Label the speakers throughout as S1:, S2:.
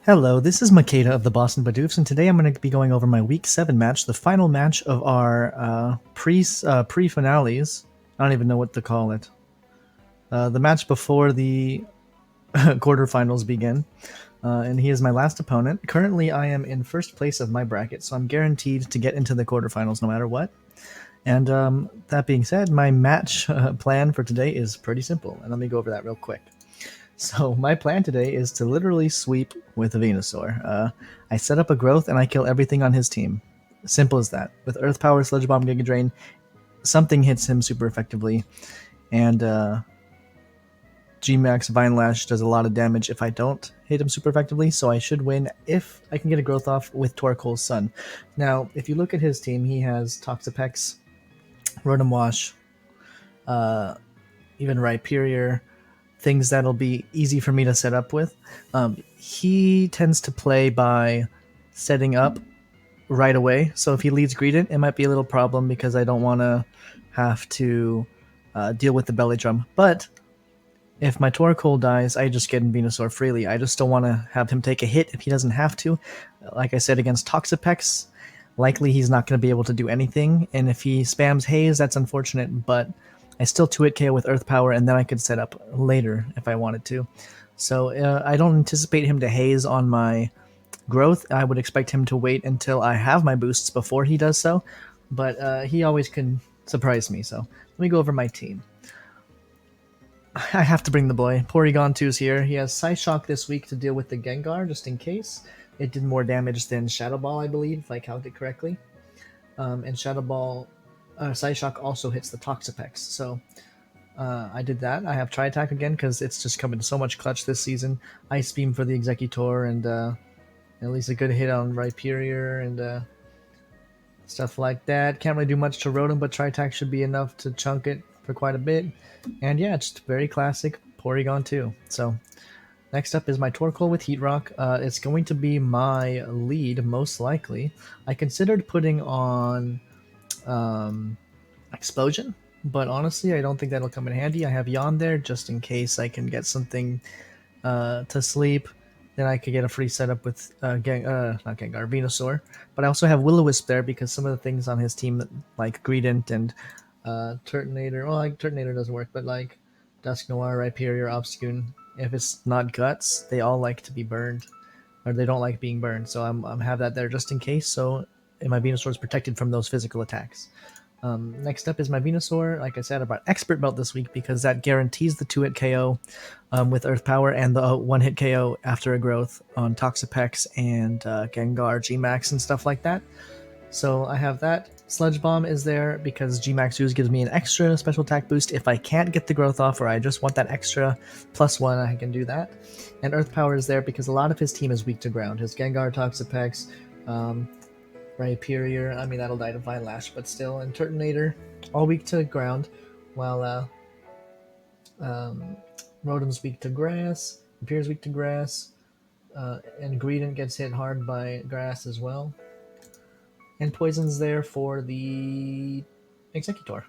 S1: Hello, this is Makeda of the Boston Bidoofs, and today I'm going to be going over my Week 7 match, the final match of our pre-finales. I don't even know what to call it. The match before the quarterfinals begin, and he is my last opponent. Currently, I am in first place of my bracket, so I'm guaranteed to get into the quarterfinals no matter what. And that being said, my match plan for today is pretty simple, and let me go over that real quick. So my plan today is to literally sweep with Venusaur. I set up a growth and I kill everything on his team. Simple as that. With Earth Power, Sludge Bomb, Giga Drain, something hits him super effectively, and G-Max Vine Lash does a lot of damage if I don't hit him super effectively, so I should win if I can get a growth off with Torkoal's Sun. Now, if you look at his team, he has Toxapex, Rotom Wash, even Rhyperior, things that'll be easy for me to set up with. He tends to play by setting up right away. So if he leads Greedent, it might be a little problem because I don't want to have to deal with the belly drum. But if my Torkoal dies, I just get in Venusaur freely. I just don't want to have him take a hit if he doesn't have to. Like I said, against Toxapex, likely he's not going to be able to do anything. And if he spams Haze, that's unfortunate, but I still 2-hit KO with Earth Power, and then I could set up later if I wanted to. So I don't anticipate him to Haze on my growth. I would expect him to wait until I have my boosts before he does so, but he always can surprise me. So let me go over my team. I have to bring the boy. Porygon 2's here. He has Psyshock this week to deal with the Gengar, just in case. It did more damage than Shadow Ball, I believe, if I counted correctly. And Shadow Ball, Psyshock also hits the Toxapex, so I did that. I have Tri Attack again because it's just coming so much clutch this season. Ice Beam for the Executor, and at least a good hit on Rhyperior and stuff like that. Can't really do much to Rotom, but Tri Attack should be enough to chunk it for quite a bit. And yeah, just very classic Porygon 2. So next up is my Torkoal with Heat Rock. It's going to be my lead, most likely. I considered putting on Explosion, but honestly, I don't think that'll come in handy. I have Yawn there just in case I can get something to sleep. Then I could get a free setup with not Gengar, Venusaur. But I also have Will-O-Wisp there because some of the things on his team, like Greedent and Turtonator, well, like Turtonator doesn't work, but like Dusknoir, Rhyperior, Obscune, if it's not Guts, they all like to be burned, or they don't like being burned. So I'm have that there just in case. So my Venusaur is protected from those physical attacks. Next up is my Venusaur. Like I said, I brought Expert Belt this week because that guarantees the 2-hit KO with Earth Power and the 1-hit KO after a growth on Toxapex and Gengar, G-Max, and stuff like that. So I have that. Sludge Bomb is there because G-Max Ooze gives me an extra special attack boost. If I can't get the growth off or I just want that extra +1, I can do that. And Earth Power is there because a lot of his team is weak to ground. His Gengar, Toxapex, Rhyperior, I mean that'll die to Vine Lash, but still, and Turtonator, all weak to ground, while Rotom's weak to grass, Rhyperier's weak to grass, and Greedent gets hit hard by grass as well. And Poison's there for the Executor.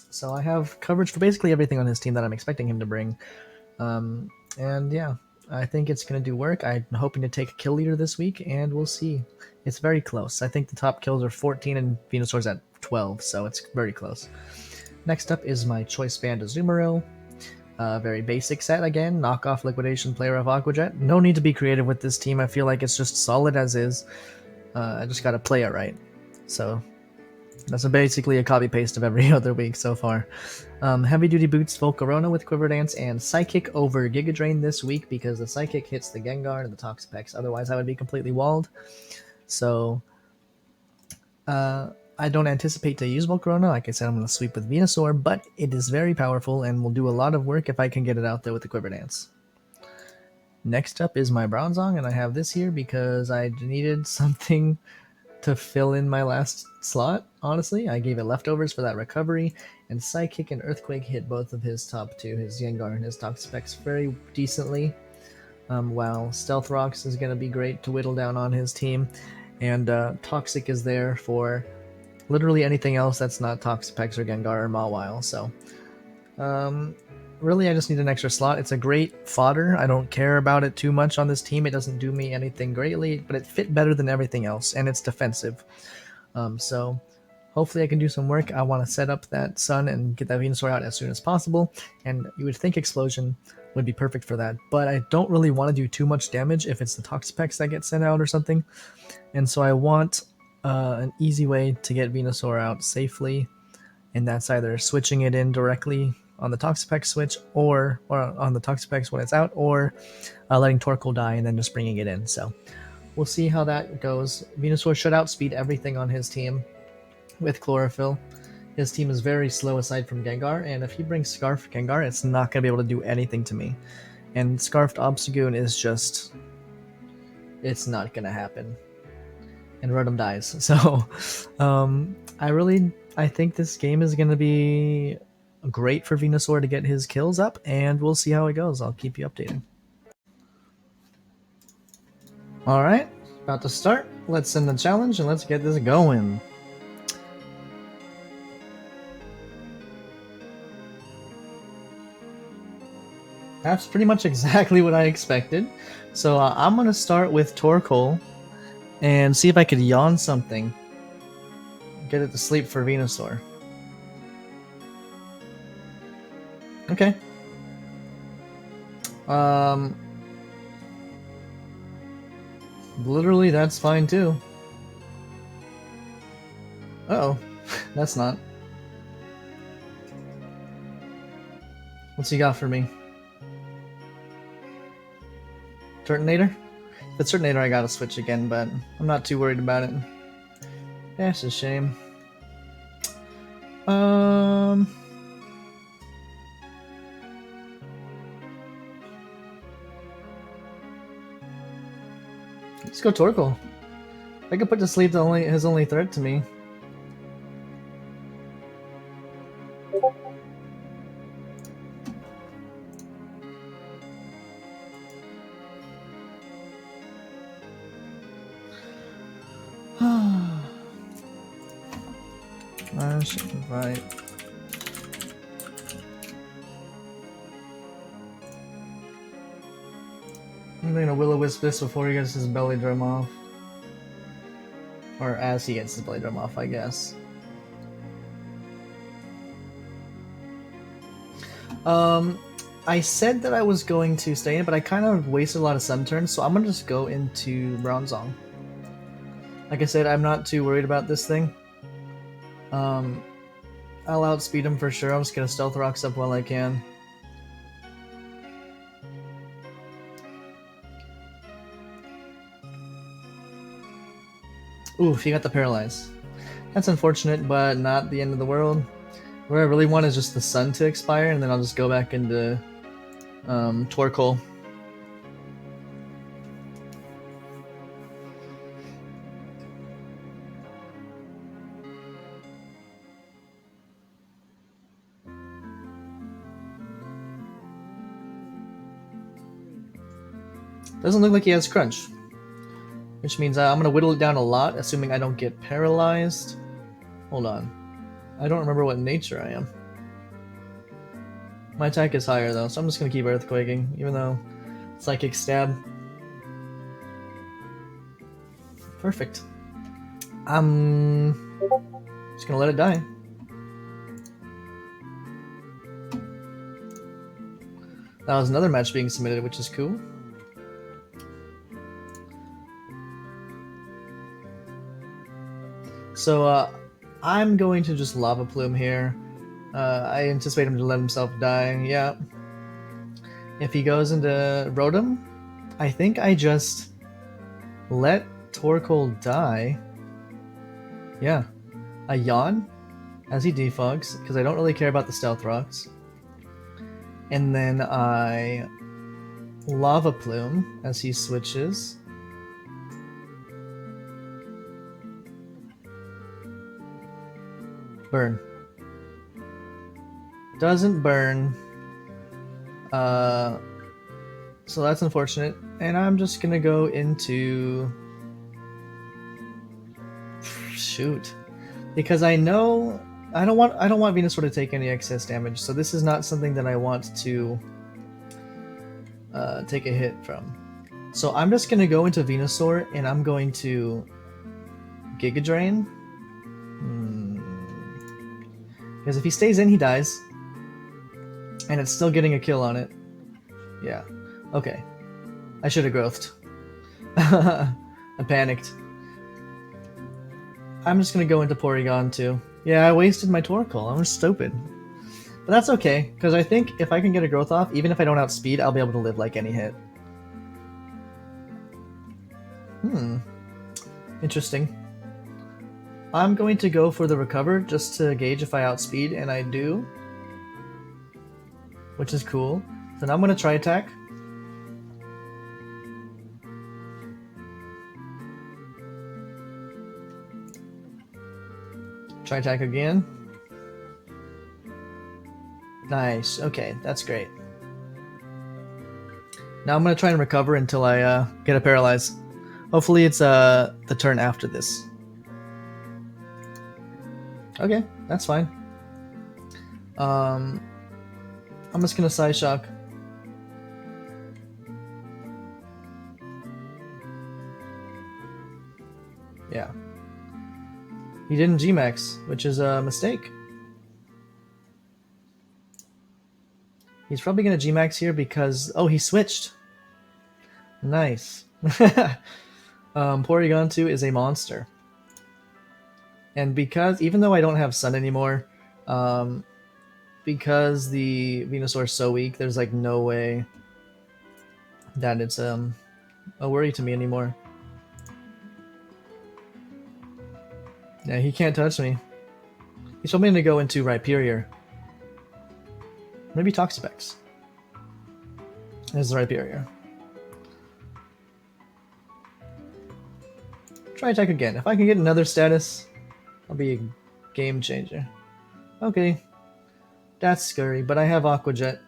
S1: So I have coverage for basically everything on his team that I'm expecting him to bring. And yeah, I think it's going to do work. I'm hoping to take a kill leader this week, and we'll see. It's very close. I think the top kills are 14 and Venusaur's at 12, so it's very close. Next up is my Choice Band Azumarill. Very basic set again. Knockoff Liquidation Player of Aqua Jet. No need to be creative with this team. I feel like it's just solid as is. I just got to play it right. So that's basically a copy paste of every other week so far. Heavy Duty Boots, Volcarona with Quiver Dance, and Psychic over Giga Drain this week because the Psychic hits the Gengar and the Toxapex. Otherwise, I would be completely walled. So I don't anticipate to use Volcarona. Like I said, I'm going to sweep with Venusaur, but it is very powerful and will do a lot of work if I can get it out there with the Quiver Dance. Next up is my Bronzong, and I have this here because I needed something to fill in my last slot. Honestly, I gave it leftovers for that recovery, and Psychic and Earthquake hit both of his top two, his Gengar and his Toxapex, very decently. While Stealth Rocks is going to be great to whittle down on his team, and Toxic is there for literally anything else that's not Toxapex or Gengar or Mawile. So really I just need an extra slot. It's a great fodder. I don't care about it too much on this team. It doesn't do me anything greatly, but it fit better than everything else, and it's defensive. So hopefully I can do some work. I want to set up that Sun and get that Venusaur out as soon as possible, and you would think Explosion would be perfect for that, but I don't really want to do too much damage if it's the Toxapex that gets sent out or something, and so I want an easy way to get Venusaur out safely, and that's either switching it in directly on the Toxapex switch, or on the Toxapex when it's out, or letting Torkoal die and then just bringing it in. So we'll see how that goes. Venusaur should outspeed everything on his team with Chlorophyll. His team is very slow aside from Gengar, and if he brings Scarfed Gengar, it's not going to be able to do anything to me. And Scarfed Obstagoon is just... it's not going to happen. And Rotom dies. So, I think this game is going to be great for Venusaur to get his kills up, and we'll see how it goes. I'll keep you updated. Alright, about to start. Let's send the challenge and let's get this going. That's pretty much exactly what I expected. So I'm going to start with Torkoal and see if I could yawn something. Get it to sleep for Venusaur. Okay. Literally, that's fine too. Uh-oh. That's not. What's he got for me? Turtonator? If it's Turtonator, I gotta switch again, but I'm not too worried about it. That's a shame. Let's go Torkoal. I could put to sleep his only threat to me. I should invite. I'm gonna Will-O-Wisp this before he gets his belly drum off. Or as he gets his belly drum off, I guess. I said that I was going to stay in, but I kind of wasted a lot of sun turns, so I'm gonna just go into Bronzong. Like I said, I'm not too worried about this thing. I'll outspeed him for sure. I'm just gonna Stealth Rocks up while I can. Oof, he got the Paralyze. That's unfortunate, but not the end of the world. What I really want is just the sun to expire, and then I'll just go back into Torkoal. Doesn't look like he has Crunch. Which means I'm going to whittle it down a lot, assuming I don't get paralyzed. Hold on. I don't remember what nature I am. My attack is higher though, so I'm just going to keep Earthquaking, even though Psychic Stab. Perfect. I'm just going to let it die. That was another match being submitted, which is cool. So, I'm going to just Lava Plume here. I anticipate him to let himself die, yeah. If he goes into Rotom, I think I just let Torkoal die. Yeah. I yawn as he defogs, because I don't really care about the Stealth Rocks. And then I Lava Plume as he switches. Burn. Doesn't burn. So that's unfortunate. And I'm just gonna go into... Shoot. Because I know I don't want Venusaur to take any excess damage, so this is not something that I want to take a hit from. So I'm just gonna go into Venusaur and I'm going to Giga Drain. Because if he stays in, he dies. And it's still getting a kill on it. Yeah. Okay. I should have growthed. I panicked. I'm just gonna go into Porygon too. Yeah, I wasted my Torkoal. I was stupid. But that's okay, because I think if I can get a growth off, even if I don't outspeed, I'll be able to live like any hit. Interesting. I'm going to go for the recover just to gauge if I outspeed, and I do. Which is cool. So now I'm going to try attack. Try attack again. Nice. Okay, that's great. Now I'm going to try and recover until I get a paralyze. Hopefully it's the turn after this. Okay, that's fine. I'm just going to Psy Shock. Yeah. He didn't G-Max, which is a mistake. He's probably going to G-Max here because... Oh, he switched. Nice. Porygon 2 is a monster. And because... Even though I don't have Sun anymore, because the Venusaur is so weak, there's like no way that it's a worry to me anymore. Yeah, he can't touch me. He's probably going to go into Rhyperior. Maybe Toxapex. There's the Rhyperior. Try attack again. If I can get another status, I'll be a game changer. Okay. That's scary, but I have Aqua Jet.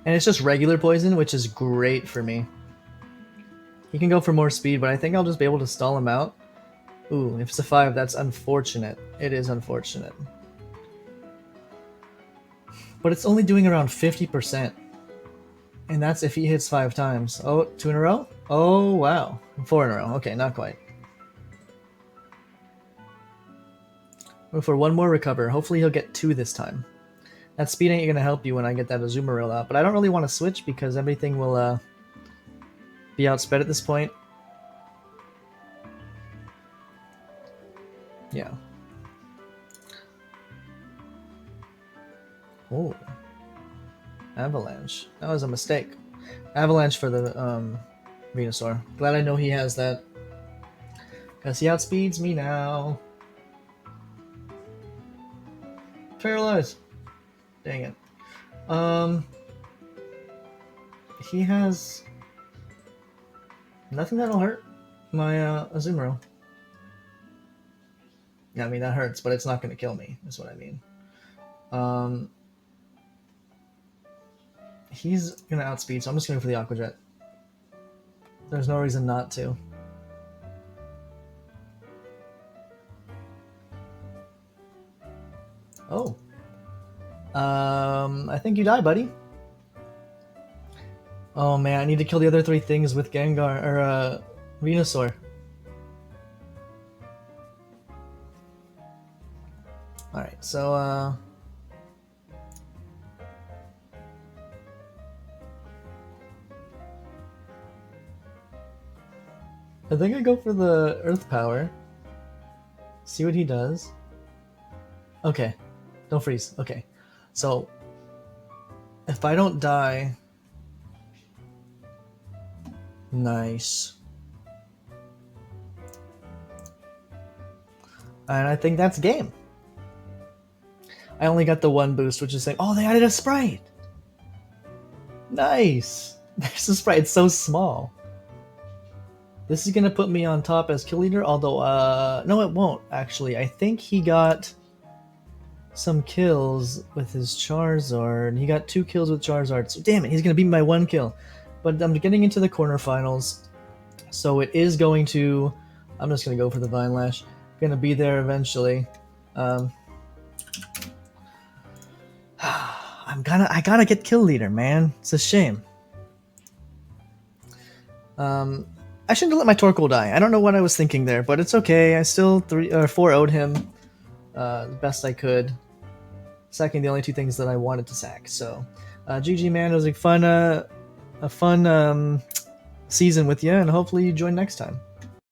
S1: And it's just regular poison, which is great for me. He can go for more speed, but I think I'll just be able to stall him out. Ooh, if it's a 5, that's unfortunate. It is unfortunate. But it's only doing around 50%. And that's if he hits 5 times. Oh, 2 in a row? Oh, wow. 4 in a row. Okay, not quite. For one more recover. Hopefully he'll get 2 this time. That speed ain't going to help you when I get that Azumarill out. But I don't really want to switch because everything will be outsped at this point. Yeah. Oh. Avalanche. That was a mistake. Avalanche for the Venusaur. Glad I know he has that. Because he outspeeds me now. Paralyze. Dang it. He has nothing that'll hurt my Azumarill. Yeah, I mean that hurts, but it's not going to kill me. Is what I mean. He's going to outspeed, so I'm just going to go for the Aqua Jet. There's no reason not to. Oh. I think you die, buddy. Oh man, I need to kill the other 3 things with Gengar, or Venusaur. Alright, so I think I go for the Earth Power. See what he does. Okay. Don't freeze. Okay. So, if I don't die... Nice. And I think that's game. I only got the 1 boost, which is saying, oh, they added a Sprite! Nice! There's a Sprite, it's so small. This is going to put me on top as kill leader, although, no it won't, actually. I think he got some kills with his Charizard. He got 2 kills with Charizard. So damn it, he's gonna beat me by 1 kill. But I'm getting into the quarterfinals, so it is going to. I'm just gonna go for the Vine Lash. Gonna be there eventually. I gotta get kill leader, man. It's a shame. I shouldn't have let my Torkoal die. I don't know what I was thinking there, but it's okay. I still 4-0'd him the best I could, sacking the only 2 things that I wanted to sack. So, GG, man. It was a fun season with you, and hopefully you join next time.